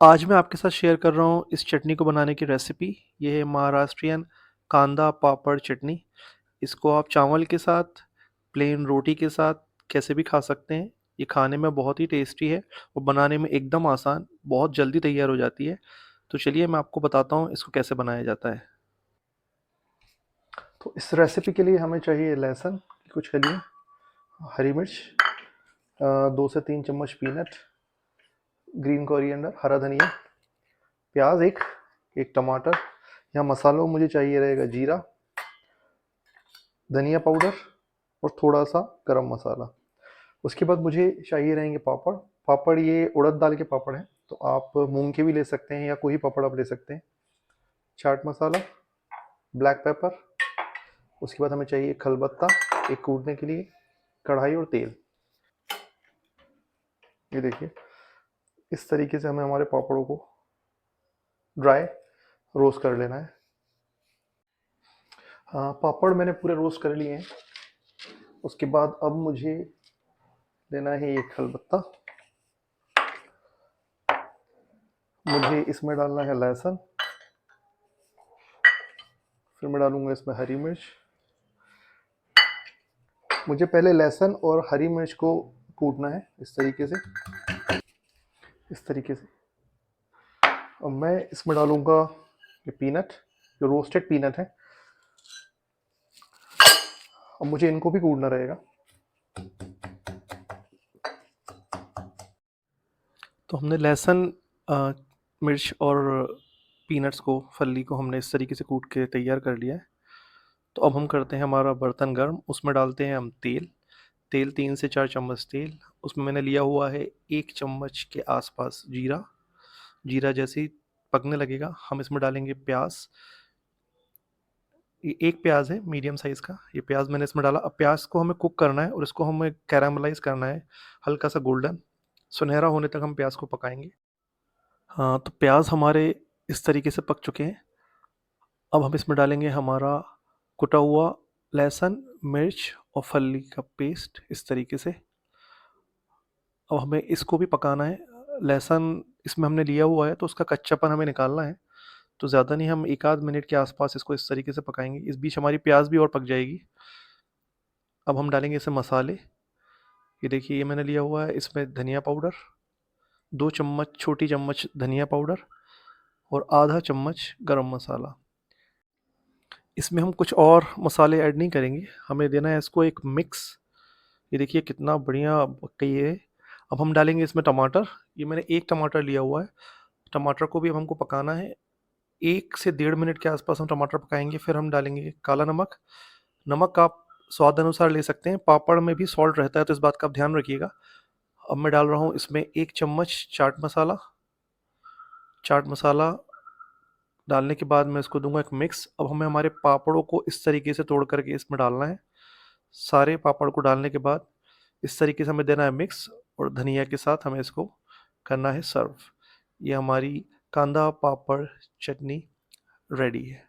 आज मैं आपके साथ शेयर कर रहा हूँ इस चटनी को बनाने की रेसिपी। ये है महाराष्ट्रियन कांदा पापड़ चटनी। इसको आप चावल के साथ, प्लेन रोटी के साथ कैसे भी खा सकते हैं। ये खाने में बहुत ही टेस्टी है और बनाने में एकदम आसान, बहुत जल्दी तैयार हो जाती है। तो चलिए मैं आपको बताता हूँ इसको कैसे बनाया जाता है। तो इस रेसिपी के लिए हमें चाहिए लहसुन की कुछ कलियाँ, हरी मिर्च, 2 से 3 चम्मच पीनट, ग्रीन कोरिएंडर हरा धनिया, प्याज एक, एक टमाटर। यहाँ मसालों में मुझे चाहिए रहेगा जीरा, धनिया पाउडर और थोड़ा सा गरम मसाला। उसके बाद मुझे चाहिए रहेंगे पापड़। पापड़ ये उड़द दाल के पापड़ हैं, तो आप मूंग के भी ले सकते हैं या कोई पापड़ आप ले सकते हैं। Chaat masala, black pepper. उसके बाद हमें चाहिए खलबत्ता एक कूटने के लिए, कढ़ाई और तेल। ये देखिए, इस तरीके से हमें हमारे पापड़ों को ड्राई रोस्ट कर लेना है। हाँ, पापड़ मैंने पूरे रोस्ट कर लिए हैं। उसके बाद अब मुझे लेना है ये खलबत्ता। मुझे इसमें डालना है लहसुन, फिर मैं डालूंगा इसमें हरी मिर्च। मुझे पहले लहसुन और हरी मिर्च को कूटना है इस तरीके से, इस तरीके से। अब मैं इसमें डालूंगा ये पीनट, जो रोस्टेड पीनट है। अब मुझे इनको भी कूटना रहेगा। तो हमने लहसुन, मिर्च और पीनट्स को, फली को हमने इस तरीके से कूट के तैयार कर लिया है। तो अब हम करते हैं हमारा बर्तन गर्म, उसमें डालते हैं हम तेल। तेल 3 से 4 चम्मच तेल। उसमें मैंने लिया हुआ है 1 चम्मच के आसपास जीरा। जीरा जैसे ही पकने लगेगा हम इसमें डालेंगे प्याज। ये एक प्याज है मीडियम साइज़ का, ये प्याज मैंने इसमें डाला। अब प्याज को हमें कुक करना है और इसको हमें कैरामलाइज़ करना है, हल्का सा गोल्डन सुनहरा होने तक हम प्याज को पकाएंगे। हाँ, तो प्याज हमारे इस तरीके से पक चुके हैं। अब हम इसमें डालेंगे हमारा कुटा हुआ लहसुन, मिर्च और फली का पेस्ट इस तरीके से। अब हमें इसको भी पकाना है। लहसुन इसमें हमने लिया हुआ है तो उसका कच्चापन हमें निकालना है। तो ज़्यादा नहीं, हम 1 आध मिनट के आसपास इसको इस तरीके से पकाएंगे। इस बीच हमारी प्याज भी और पक जाएगी। अब हम डालेंगे इसमें मसाले। ये देखिए, ये मैंने लिया हुआ है, इसमें धनिया पाउडर, 2 चम्मच छोटी चम्मच धनिया पाउडर और आधा चम्मच गरम मसाला। इसमें हम कुछ और मसाले ऐड नहीं करेंगे, हमें देना है इसको एक मिक्स। ये देखिए कितना बढ़िया पक गई है। अब हम डालेंगे इसमें टमाटर। ये मैंने 1 टमाटर लिया हुआ है। टमाटर को भी अब हमको पकाना है। 1 से डेढ़ मिनट के आसपास हम टमाटर पकाएँगे, फिर हम डालेंगे काला नमक। नमक आप स्वाद अनुसार ले सकते हैं, पापड़ में भी सॉल्ट रहता है तो इस बात का आप ध्यान रखिएगा। अब मैं डाल रहा हूँ इसमें 1 चम्मच चाट मसाला। चाट मसाला डालने के बाद मैं इसको दूँगा एक मिक्स। अब हमें हमारे पापड़ों को इस तरीके से तोड़ कर के इसमें डालना है। सारे पापड़ को डालने के बाद इस तरीके से हमें देना है मिक्स और धनिया के साथ हमें इसको करना है सर्व। ये हमारी कांदा पापड़ चटनी रेडी है।